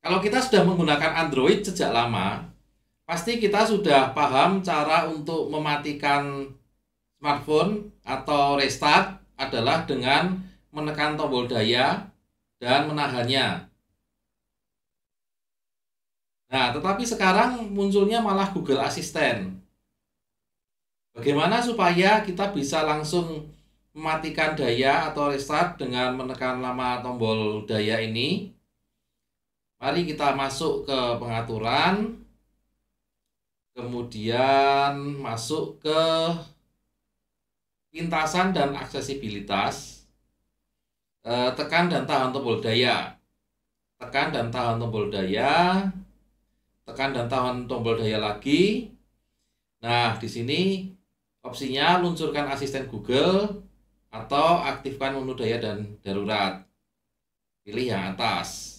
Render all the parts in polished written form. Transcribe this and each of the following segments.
Kalau kita sudah menggunakan Android sejak lama, pasti kita sudah paham cara untuk mematikan smartphone atau restart adalah dengan menekan tombol daya dan menahannya. Nah, tetapi sekarang munculnya malah Google Assistant. Bagaimana supaya kita bisa langsung mematikan daya atau restart dengan menekan lama tombol daya ini? Mari kita masuk ke pengaturan, kemudian masuk ke pintasan dan aksesibilitas. Tekan dan tahan tombol daya. Tekan dan tahan tombol daya. Tekan dan tahan tombol daya lagi. Nah, di sini opsinya luncurkan asisten Google atau aktifkan menu daya dan darurat. Pilih yang atas.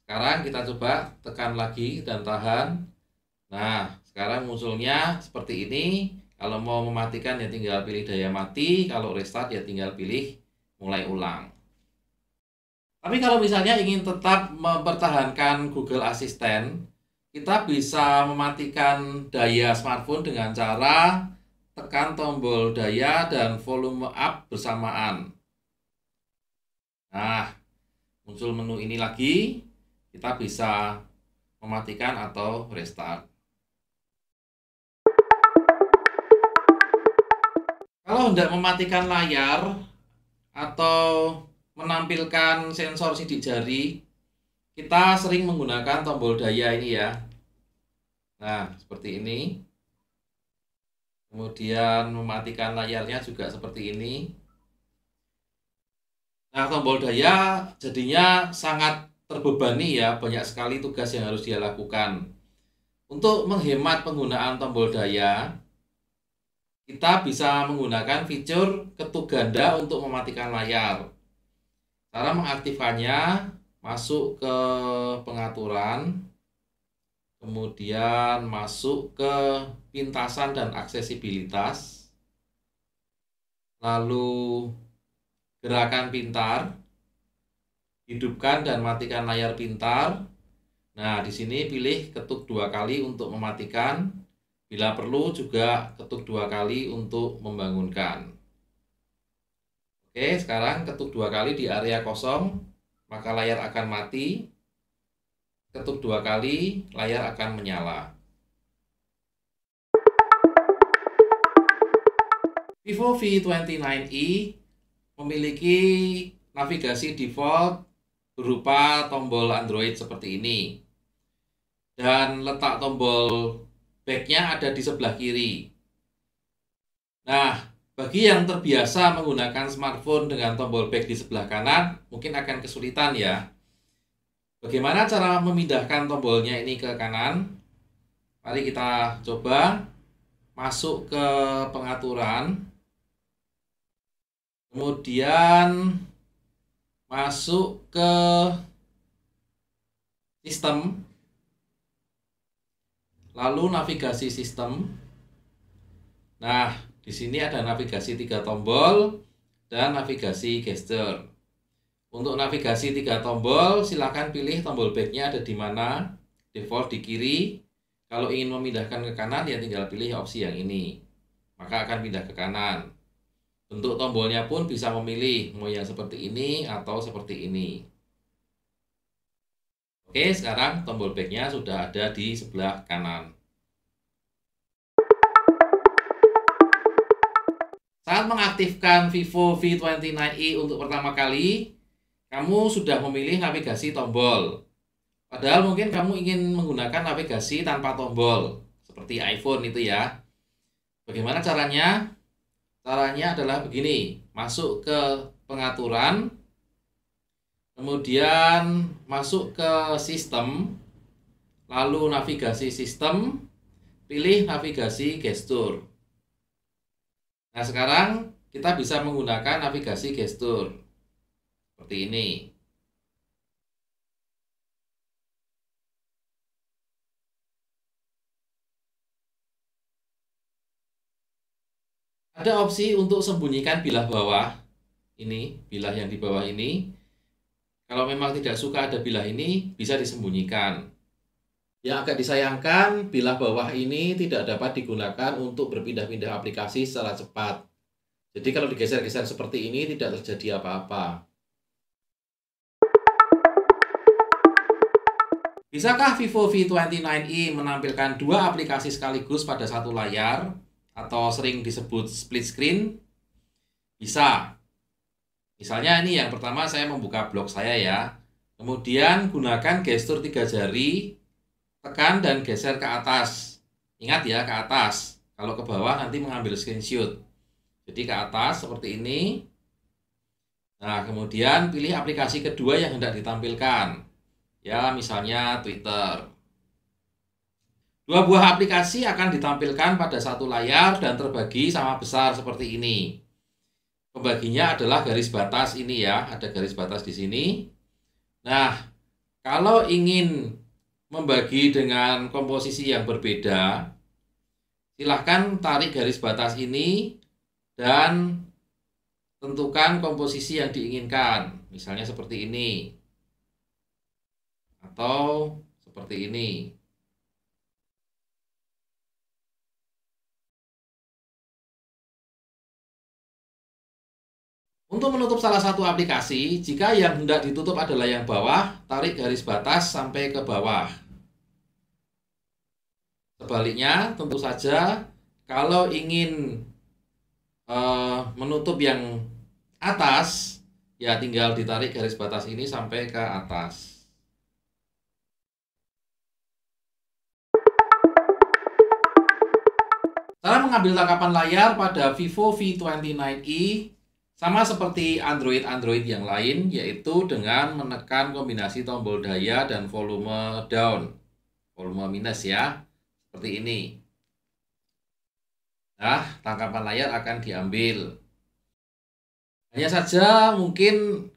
Sekarang kita coba tekan lagi dan tahan. Nah, sekarang munculnya seperti ini. Kalau mau mematikan ya tinggal pilih daya mati. Kalau restart ya tinggal pilih mulai ulang. Tapi kalau misalnya ingin tetap mempertahankan Google Assistant, kita bisa mematikan daya smartphone dengan cara tekan tombol daya dan volume up bersamaan. Nah, muncul menu ini lagi, kita bisa mematikan atau restart. Kalau hendak mematikan layar atau menampilkan sensor sidik jari, kita sering menggunakan tombol daya ini ya. Nah, seperti ini. Kemudian mematikan layarnya juga seperti ini. Nah, tombol daya jadinya sangat terbebani ya, banyak sekali tugas yang harus dia lakukan. Untuk menghemat penggunaan tombol daya, kita bisa menggunakan fitur ketuk ganda untuk mematikan layar. Cara mengaktifkannya, masuk ke pengaturan, kemudian masuk ke pintasan dan aksesibilitas, lalu gerakan pintar, hidupkan dan matikan layar pintar. Nah, di sini pilih ketuk 2 kali untuk mematikan, bila perlu juga ketuk 2 kali untuk membangunkan. Oke, sekarang ketuk 2 kali di area kosong, maka layar akan mati. Ketuk 2 kali, layar akan menyala. Vivo V29e memiliki navigasi default berupa tombol Android seperti ini. Dan letak tombol back-nya ada di sebelah kiri. Nah, bagi yang terbiasa menggunakan smartphone dengan tombol back di sebelah kanan, mungkin akan kesulitan ya. Bagaimana cara memindahkan tombolnya ini ke kanan? Mari kita coba masuk ke pengaturan, kemudian masuk ke sistem, lalu navigasi sistem. Nah, di sini ada navigasi 3 tombol dan navigasi gesture. Untuk navigasi 3 tombol, silakan pilih tombol back-nya ada di mana. Default di kiri. Kalau ingin memindahkan ke kanan, ya tinggal pilih opsi yang ini. Maka akan pindah ke kanan. Bentuk tombolnya pun bisa memilih mau yang seperti ini atau seperti ini. Oke, sekarang tombol back-nya sudah ada di sebelah kanan. Saat mengaktifkan Vivo V29e untuk pertama kali, kamu sudah memilih navigasi tombol. Padahal mungkin kamu ingin menggunakan navigasi tanpa tombol, seperti iPhone itu ya. Bagaimana caranya? Caranya adalah begini, masuk ke pengaturan, kemudian masuk ke sistem, lalu navigasi sistem, pilih navigasi gestur. Nah, sekarang kita bisa menggunakan navigasi gestur seperti ini. Ada opsi untuk sembunyikan bilah bawah. Ini, bilah yang di bawah ini. Kalau memang tidak suka ada bilah ini, bisa disembunyikan. Yang agak disayangkan, bilah bawah ini tidak dapat digunakan untuk berpindah-pindah aplikasi secara cepat. Jadi kalau digeser-geser seperti ini tidak terjadi apa-apa. Bisakah Vivo V29e menampilkan dua aplikasi sekaligus pada satu layar atau sering disebut split screen? Bisa. Misalnya ini yang pertama, saya membuka blog saya ya. Kemudian gunakan gestur 3 jari, tekan dan geser ke atas. Ingat ya, ke atas. Kalau ke bawah nanti mengambil screenshot. Jadi ke atas seperti ini. Nah, kemudian pilih aplikasi kedua yang hendak ditampilkan. Ya, misalnya Twitter. Dua buah aplikasi akan ditampilkan pada satu layar dan terbagi sama besar seperti ini. Pembaginya adalah garis batas ini ya, ada garis batas di sini. Nah, kalau ingin membagi dengan komposisi yang berbeda, silahkan tarik garis batas ini dan tentukan komposisi yang diinginkan. Misalnya seperti ini. Atau seperti ini. Untuk menutup salah satu aplikasi, jika yang hendak ditutup adalah yang bawah, tarik garis batas sampai ke bawah. Sebaliknya, tentu saja, kalau ingin menutup yang atas, ya tinggal ditarik garis batas ini sampai ke atas. Cara mengambil tangkapan layar pada Vivo V29e sama seperti Android yang lain, yaitu dengan menekan kombinasi tombol daya dan volume down, volume minus ya, seperti ini. Nah, tangkapan layar akan diambil. Hanya saja mungkin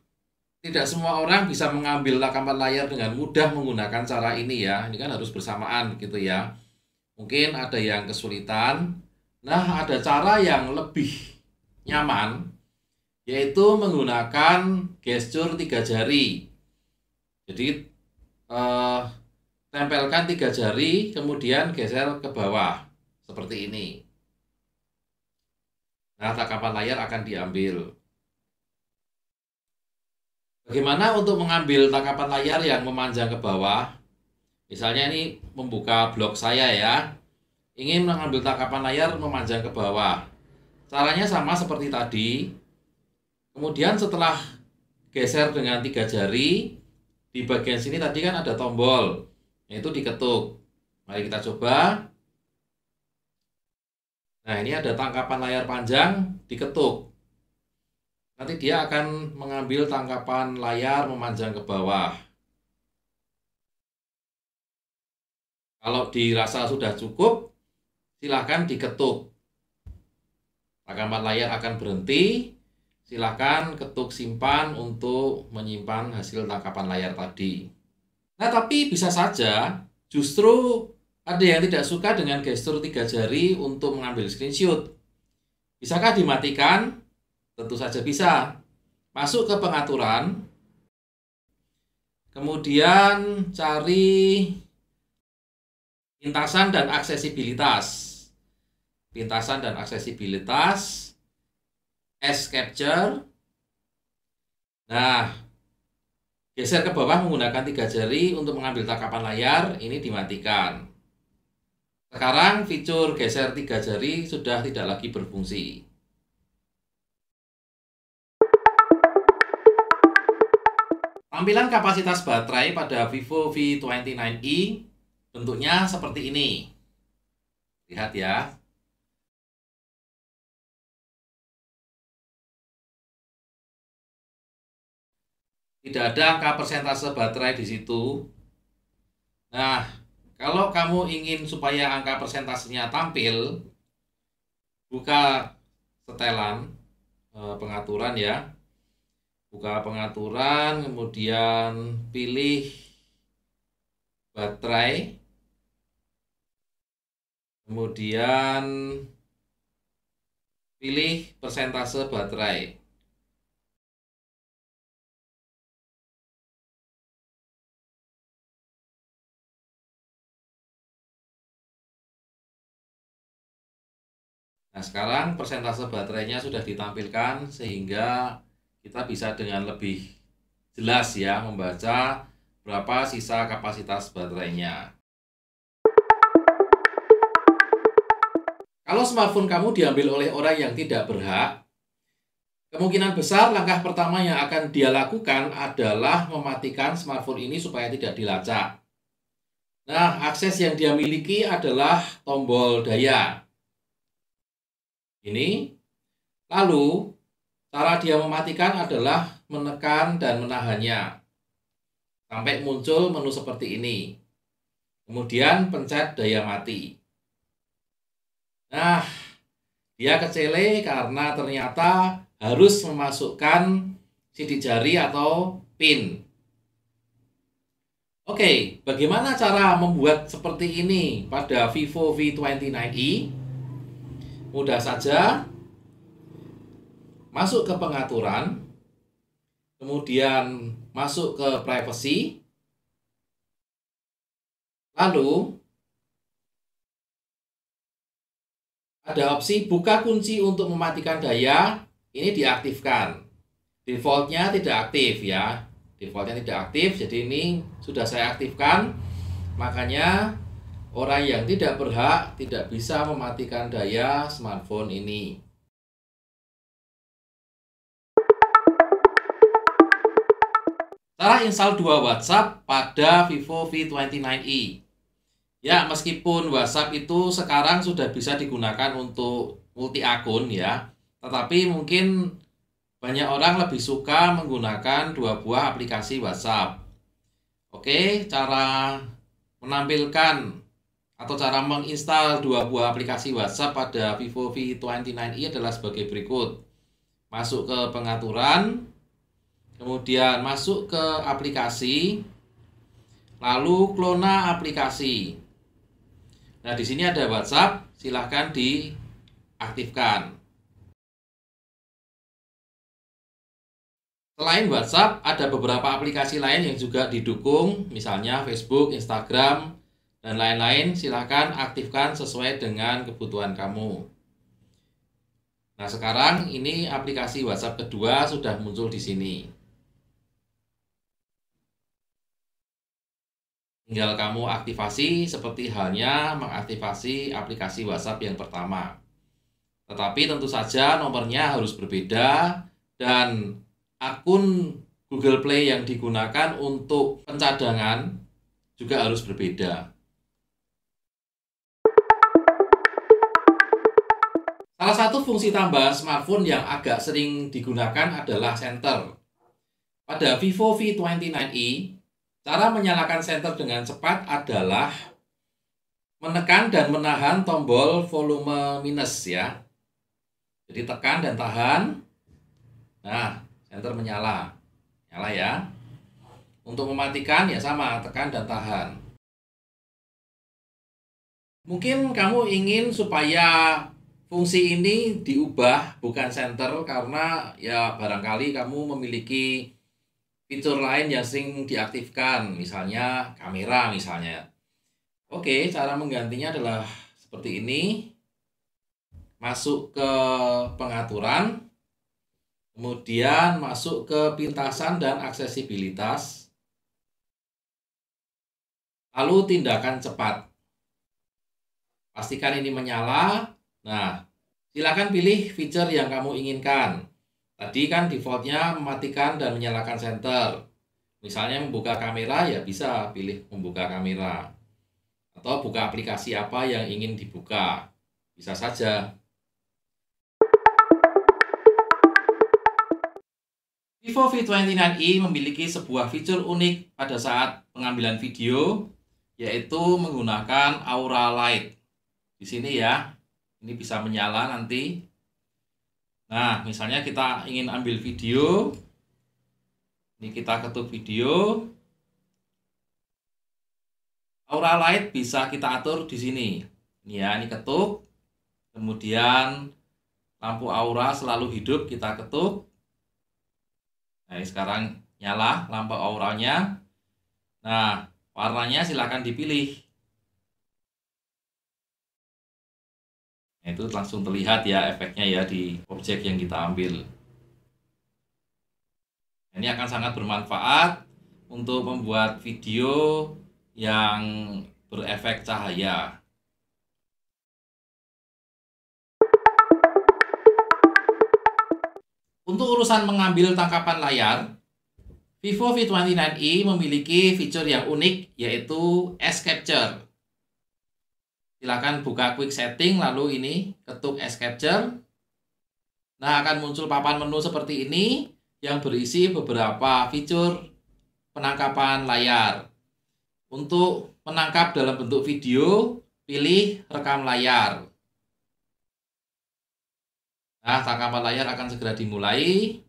tidak semua orang bisa mengambil tangkapan layar dengan mudah menggunakan cara ini ya. Ini kan harus bersamaan gitu ya. Mungkin ada yang kesulitan. Nah, ada cara yang lebih nyaman, yaitu menggunakan gestur 3 jari. Jadi tempelkan 3 jari, kemudian geser ke bawah seperti ini. Nah, tangkapan layar akan diambil. Bagaimana untuk mengambil tangkapan layar yang memanjang ke bawah? Misalnya ini membuka blog saya ya, ingin mengambil tangkapan layar memanjang ke bawah. Caranya sama seperti tadi. Kemudian setelah geser dengan 3 jari, di bagian sini tadi kan ada tombol, yaitu diketuk. Mari kita coba. Nah, ini ada tangkapan layar panjang, diketuk. Nanti dia akan mengambil tangkapan layar memanjang ke bawah. Kalau dirasa sudah cukup, silahkan diketuk. Tangkapan layar akan berhenti. Silahkan ketuk simpan untuk menyimpan hasil tangkapan layar tadi. Nah, tapi bisa saja justru ada yang tidak suka dengan gestur 3 jari untuk mengambil screenshot. Bisakah dimatikan? Tentu saja bisa. Masuk ke pengaturan, kemudian cari pintasan dan aksesibilitas. Pintasan dan aksesibilitas. S capture. Nah, geser ke bawah menggunakan 3 jari untuk mengambil tangkapan layar, ini dimatikan. Sekarang fitur geser 3 jari sudah tidak lagi berfungsi. Tampilan kapasitas baterai pada Vivo V29e bentuknya seperti ini. Lihat ya. Tidak ada angka persentase baterai di situ. Nah, kalau kamu ingin supaya angka persentasenya tampil, buka setelan pengaturan ya. Buka pengaturan, kemudian pilih baterai, kemudian pilih persentase baterai. Nah, sekarang persentase baterainya sudah ditampilkan sehingga kita bisa dengan lebih jelas ya membaca berapa sisa kapasitas baterainya. Kalau smartphone kamu diambil oleh orang yang tidak berhak, kemungkinan besar langkah pertama yang akan dia lakukan adalah mematikan smartphone ini supaya tidak dilacak. Nah, akses yang dia miliki adalah tombol daya. Ini. Lalu, cara dia mematikan adalah menekan dan menahannya sampai muncul menu seperti ini. Kemudian pencet daya mati. Nah, dia kecele karena ternyata harus memasukkan sidik jari atau PIN. Oke, bagaimana cara membuat seperti ini pada Vivo V29e? Mudah saja. Masuk ke pengaturan, kemudian masuk ke privacy, lalu ada opsi buka kunci untuk mematikan daya, ini diaktifkan. Defaultnya tidak aktif ya, defaultnya tidak aktif, jadi ini sudah saya aktifkan, makanya orang yang tidak berhak tidak bisa mematikan daya smartphone ini. Cara install dua WhatsApp pada Vivo V29e. Ya, meskipun WhatsApp itu sekarang sudah bisa digunakan untuk multi akun ya, tetapi mungkin banyak orang lebih suka menggunakan dua buah aplikasi WhatsApp. Oke, cara menampilkan atau cara menginstal dua buah aplikasi WhatsApp pada Vivo V29e adalah sebagai berikut. Masuk ke pengaturan, kemudian masuk ke aplikasi, lalu klona aplikasi. Nah, di sini ada WhatsApp, silahkan diaktifkan. Selain WhatsApp, ada beberapa aplikasi lain yang juga didukung, misalnya Facebook, Instagram, dan lain-lain. Silahkan aktifkan sesuai dengan kebutuhan kamu. Nah, sekarang ini aplikasi WhatsApp kedua sudah muncul di sini. Tinggal kamu aktifasi seperti halnya mengaktifasi aplikasi WhatsApp yang pertama. Tetapi tentu saja nomornya harus berbeda dan akun Google Play yang digunakan untuk pencadangan juga harus berbeda. Salah satu fungsi tambahan smartphone yang agak sering digunakan adalah senter. Pada Vivo V29e, cara menyalakan senter dengan cepat adalah menekan dan menahan tombol volume minus ya. Jadi tekan dan tahan. Nah, senter menyala. Nyala ya. Untuk mematikan ya sama, tekan dan tahan. Mungkin kamu ingin supaya fungsi ini diubah bukan senter karena ya barangkali kamu memiliki fitur lain yang sering diaktifkan, misalnya kamera misalnya. Oke, cara menggantinya adalah seperti ini. Masuk ke pengaturan, kemudian masuk ke pintasan dan aksesibilitas, lalu tindakan cepat. Pastikan ini menyala. Nah, silakan pilih fitur yang kamu inginkan. Tadi kan defaultnya mematikan dan menyalakan senter. Misalnya membuka kamera ya bisa pilih membuka kamera. Atau buka aplikasi apa yang ingin dibuka. Bisa saja. Vivo V29e memiliki sebuah fitur unik pada saat pengambilan video, yaitu menggunakan Aura Light. Di sini ya, ini bisa menyala nanti. Nah, misalnya kita ingin ambil video, ini kita ketuk video. Aura Light bisa kita atur di sini. Ini ya, ini ketuk. Kemudian lampu aura selalu hidup, kita ketuk. Nah, ini sekarang nyala lampu auranya. Nah, warnanya silakan dipilih. Nah, itu langsung terlihat ya efeknya ya di objek yang kita ambil. Ini akan sangat bermanfaat untuk membuat video yang berefek cahaya. Untuk urusan mengambil tangkapan layar, Vivo V29e memiliki fitur yang unik, yaitu S Capture. Silakan buka quick setting, lalu ini ketuk S Capture. Nah, akan muncul papan menu seperti ini yang berisi beberapa fitur penangkapan layar. Untuk menangkap dalam bentuk video, pilih rekam layar. Nah, tangkapan layar akan segera dimulai.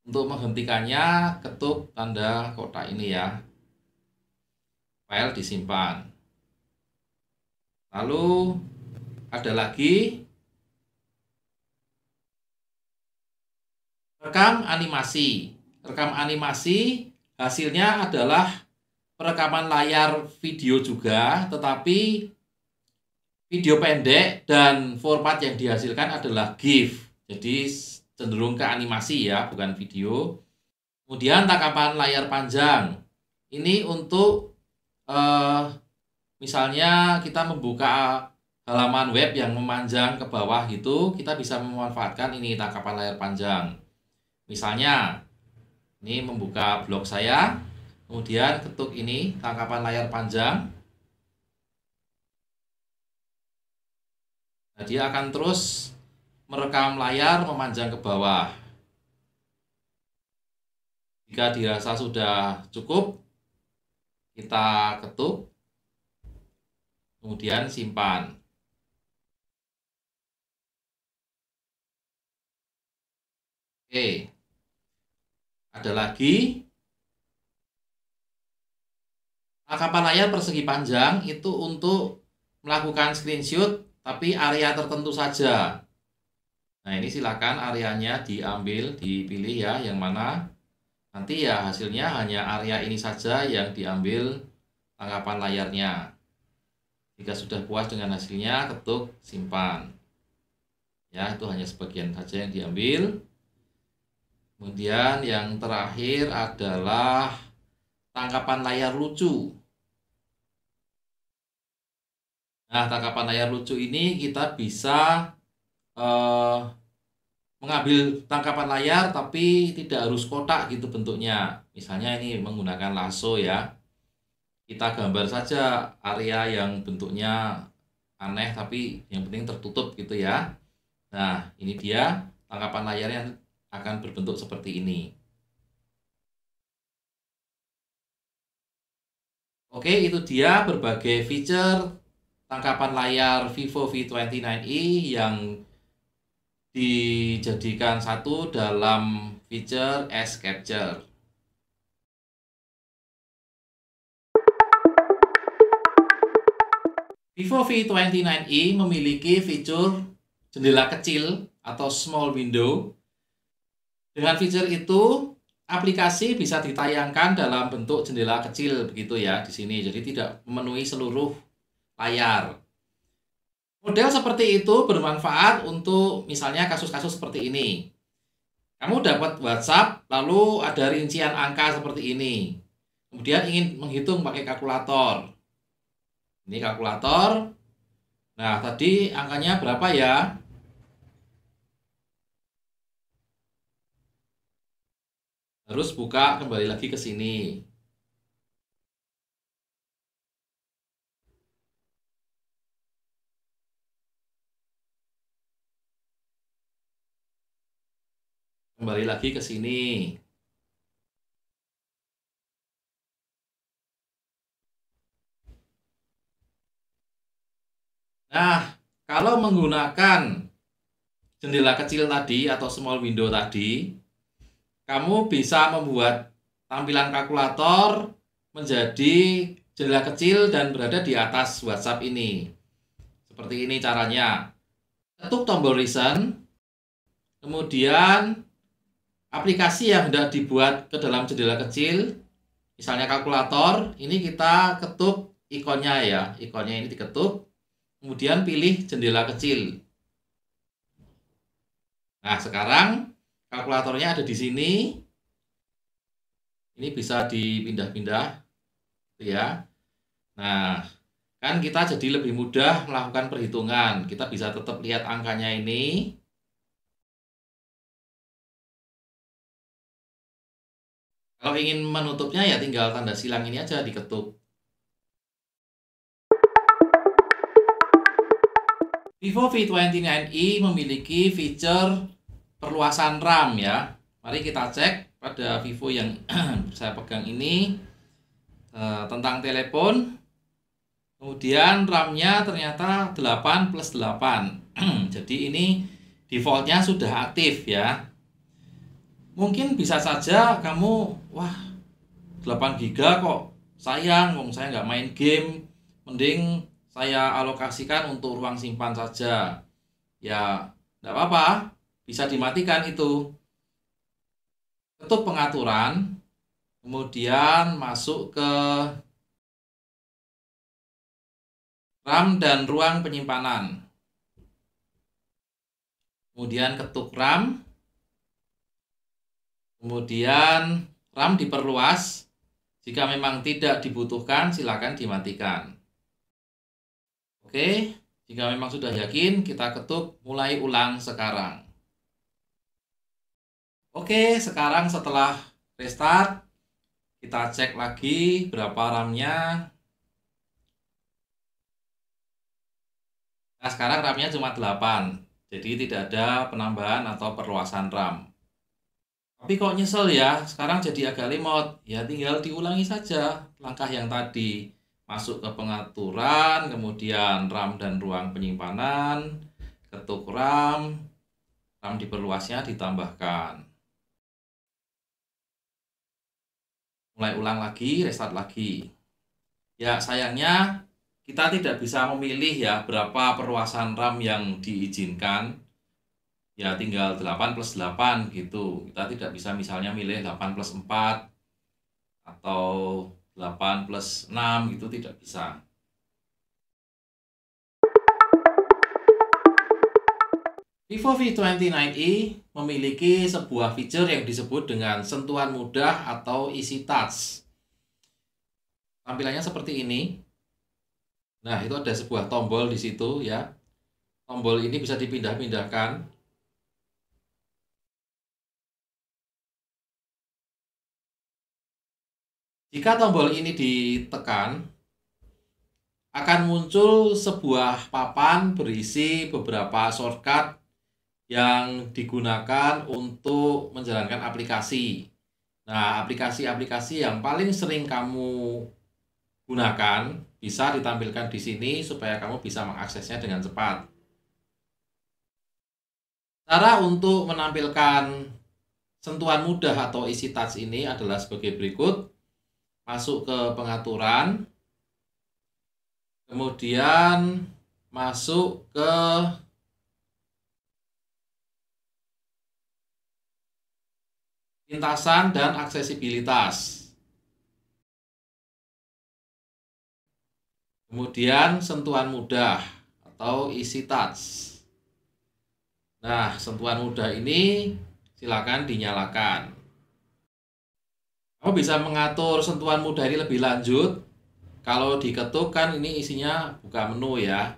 Untuk menghentikannya, ketuk tanda kotak ini ya. File disimpan. Lalu ada lagi rekam animasi. Rekam animasi hasilnya adalah perekaman layar video juga, tetapi video pendek dan format yang dihasilkan adalah GIF. Jadi cenderung ke animasi ya, bukan video. Kemudian tangkapan layar panjang. Ini untuk misalnya kita membuka halaman web yang memanjang ke bawah gitu, kita bisa memanfaatkan ini tangkapan layar panjang. Misalnya, ini membuka blog saya, kemudian ketuk ini tangkapan layar panjang. Nah, dia akan terus merekam layar memanjang ke bawah. Jika dirasa sudah cukup, kita ketuk, kemudian simpan. Oke, ada lagi tangkapan layar persegi panjang itu untuk melakukan screenshot tapi area tertentu saja. Nah, ini silakan areanya diambil, dipilih ya yang mana. Nanti ya hasilnya hanya area ini saja yang diambil tangkapan layarnya. Jika sudah puas dengan hasilnya, ketuk simpan. Ya, itu hanya sebagian saja yang diambil. Kemudian yang terakhir adalah tangkapan layar lucu. Nah, tangkapan layar lucu ini kita bisa mengambil tangkapan layar tapi tidak harus kotak gitu bentuknya. Misalnya ini menggunakan lasso ya. Kita gambar saja area yang bentuknya aneh tapi yang penting tertutup gitu ya. Nah, ini dia tangkapan layarnya akan berbentuk seperti ini. Oke, itu dia berbagai fitur tangkapan layar Vivo V29e yang dijadikan satu dalam fitur S Capture. Vivo V29e memiliki fitur jendela kecil atau small window. Dengan fitur itu, aplikasi bisa ditayangkan dalam bentuk jendela kecil begitu ya di sini. Jadi tidak memenuhi seluruh layar. Model seperti itu bermanfaat untuk misalnya kasus-kasus seperti ini. Kamu dapat WhatsApp, lalu ada rincian angka seperti ini. Kemudian ingin menghitung pakai kalkulator. Ini kalkulator. Nah, tadi angkanya berapa ya? Harus buka kembali lagi ke sini. Kembali lagi ke sini. Nah, kalau menggunakan jendela kecil tadi atau small window tadi, kamu bisa membuat tampilan kalkulator menjadi jendela kecil dan berada di atas WhatsApp ini. Seperti ini caranya. Ketuk tombol recent, kemudian aplikasi yang hendak dibuat ke dalam jendela kecil, misalnya kalkulator, ini kita ketuk ikonnya ya. Ikonnya ini diketuk. kemudian pilih jendela kecil. Nah, sekarang kalkulatornya ada di sini. Ini bisa dipindah-pindah, ya. Nah, kan kita jadi lebih mudah melakukan perhitungan. Kita bisa tetap lihat angkanya ini. Kalau ingin menutupnya ya tinggal tanda silang ini aja diketuk. Vivo V29e memiliki fitur perluasan RAM ya. Mari kita cek pada Vivo yang saya pegang ini tentang telepon. Kemudian RAM-nya ternyata 8+8. Jadi ini defaultnya sudah aktif ya. Mungkin bisa saja kamu, wah 8 GB kok sayang, saya nggak main game, mending saya alokasikan untuk ruang simpan saja. Ya, nggak apa-apa, bisa dimatikan itu. Ketuk pengaturan, kemudian masuk ke RAM dan ruang penyimpanan. Kemudian ketuk RAM. Kemudian RAM diperluas. Jika memang tidak dibutuhkan, silakan dimatikan. Oke, jika memang sudah yakin, kita ketuk mulai ulang sekarang. Oke, sekarang setelah restart, kita cek lagi berapa RAM-nya. Nah, sekarang RAM-nya cuma 8, jadi tidak ada penambahan atau perluasan RAM. Tapi kok nyesel ya, sekarang jadi agak lemot. Ya tinggal diulangi saja langkah yang tadi. Masuk ke pengaturan, kemudian RAM dan ruang penyimpanan, ketuk RAM diperluasnya ditambahkan. Mulai ulang lagi, restart lagi. Ya sayangnya kita tidak bisa memilih ya berapa perluasan RAM yang diizinkan. Ya tinggal 8+8 gitu. Kita tidak bisa misalnya milih 8+4 atau 8+6 gitu, tidak bisa. Vivo V29e memiliki sebuah fitur yang disebut dengan sentuhan mudah atau easy touch. Tampilannya seperti ini. Nah, itu ada sebuah tombol di situ ya. Tombol ini bisa dipindah-pindahkan. Jika tombol ini ditekan, akan muncul sebuah papan berisi beberapa shortcut yang digunakan untuk menjalankan aplikasi. Nah, aplikasi-aplikasi yang paling sering kamu gunakan bisa ditampilkan di sini supaya kamu bisa mengaksesnya dengan cepat. Cara untuk menampilkan sentuhan mudah atau easy touch ini adalah sebagai berikut. Masuk ke pengaturan, kemudian masuk ke lintasan dan aksesibilitas. Kemudian sentuhan mudah atau easy touch. Nah, sentuhan mudah ini silakan dinyalakan. Kamu bisa mengatur sentuhan mudah ini lebih lanjut. Kalau diketuk kan ini isinya buka menu ya.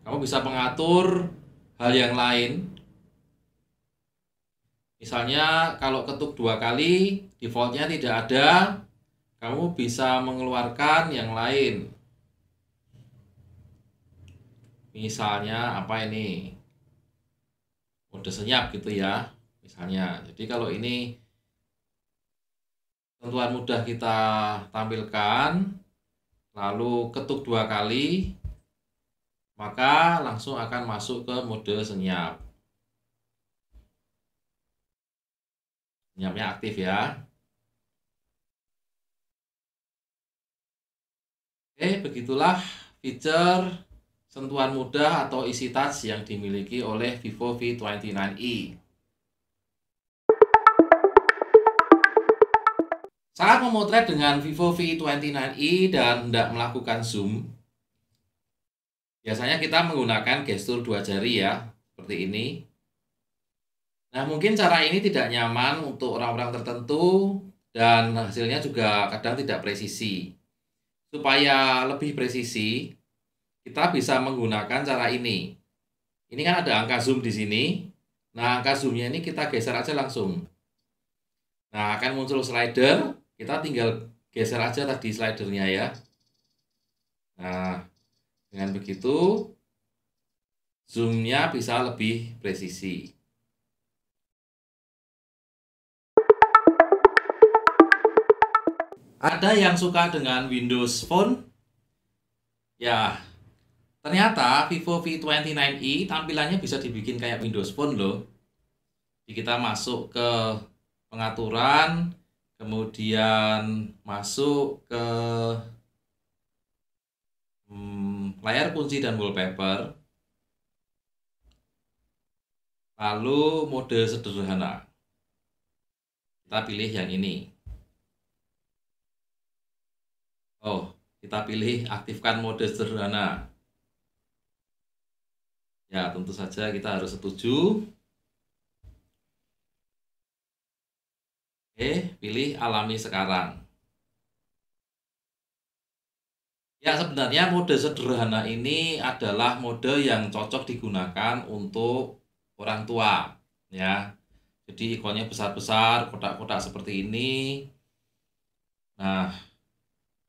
Kamu bisa mengatur hal yang lain. Misalnya kalau ketuk 2 kali, defaultnya tidak ada. Kamu bisa mengeluarkan yang lain. Misalnya apa ini? Mode senyap gitu ya. Misalnya. Jadi kalau ini sentuhan mudah kita tampilkan, lalu ketuk 2 kali, maka langsung akan masuk ke mode senyap. Senyapnya aktif ya. Oke, begitulah fitur sentuhan mudah atau easy touch yang dimiliki oleh Vivo V29e. Saat memotret dengan Vivo V29e dan hendak melakukan zoom, Biasanya kita menggunakan gestur dua jari ya, seperti ini. Nah, mungkin cara ini tidak nyaman untuk orang-orang tertentu dan hasilnya juga kadang tidak presisi. Supaya lebih presisi, kita bisa menggunakan cara ini. Ini kan ada angka zoom di sini. Nah, angka zoomnya ini kita geser aja langsung. Nah, akan muncul slider. Kita tinggal geser aja tadi slidernya ya. Nah, dengan begitu zoomnya bisa lebih presisi. Ada yang suka dengan Windows Phone? Ya, ternyata Vivo V29i tampilannya bisa dibikin kayak Windows Phone loh. Jadi kita masuk ke pengaturan, kemudian masuk ke layar kunci dan wallpaper, lalu mode sederhana. Kita pilih yang ini. Oh, kita pilih aktifkan mode sederhana. Ya, tentu saja kita harus setuju. Oke, pilih alami sekarang. Ya, sebenarnya mode sederhana ini adalah mode yang cocok digunakan untuk orang tua, ya. Jadi ikonnya besar-besar, kotak-kotak seperti ini. Nah,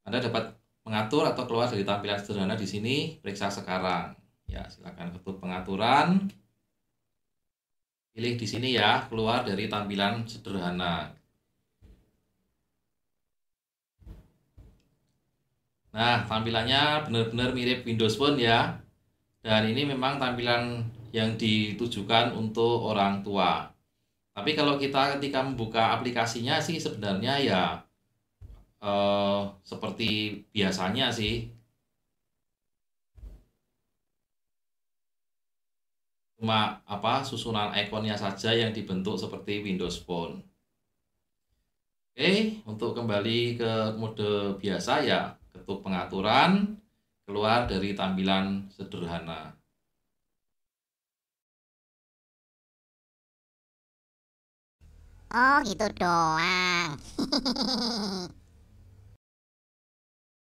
Anda dapat mengatur atau keluar dari tampilan sederhana di sini, periksa sekarang. Ya, silakan ketuk pengaturan. Pilih di sini ya, keluar dari tampilan sederhana. Nah, tampilannya benar-benar mirip Windows Phone ya. Dan ini memang tampilan yang ditujukan untuk orang tua. Tapi kalau kita ketika membuka aplikasinya sih sebenarnya ya seperti biasanya sih. Cuma susunan ikonnya saja yang dibentuk seperti Windows Phone. Oke, untuk kembali ke mode biasa ya, ketuk pengaturan, keluar dari tampilan sederhana. Oh gitu doang.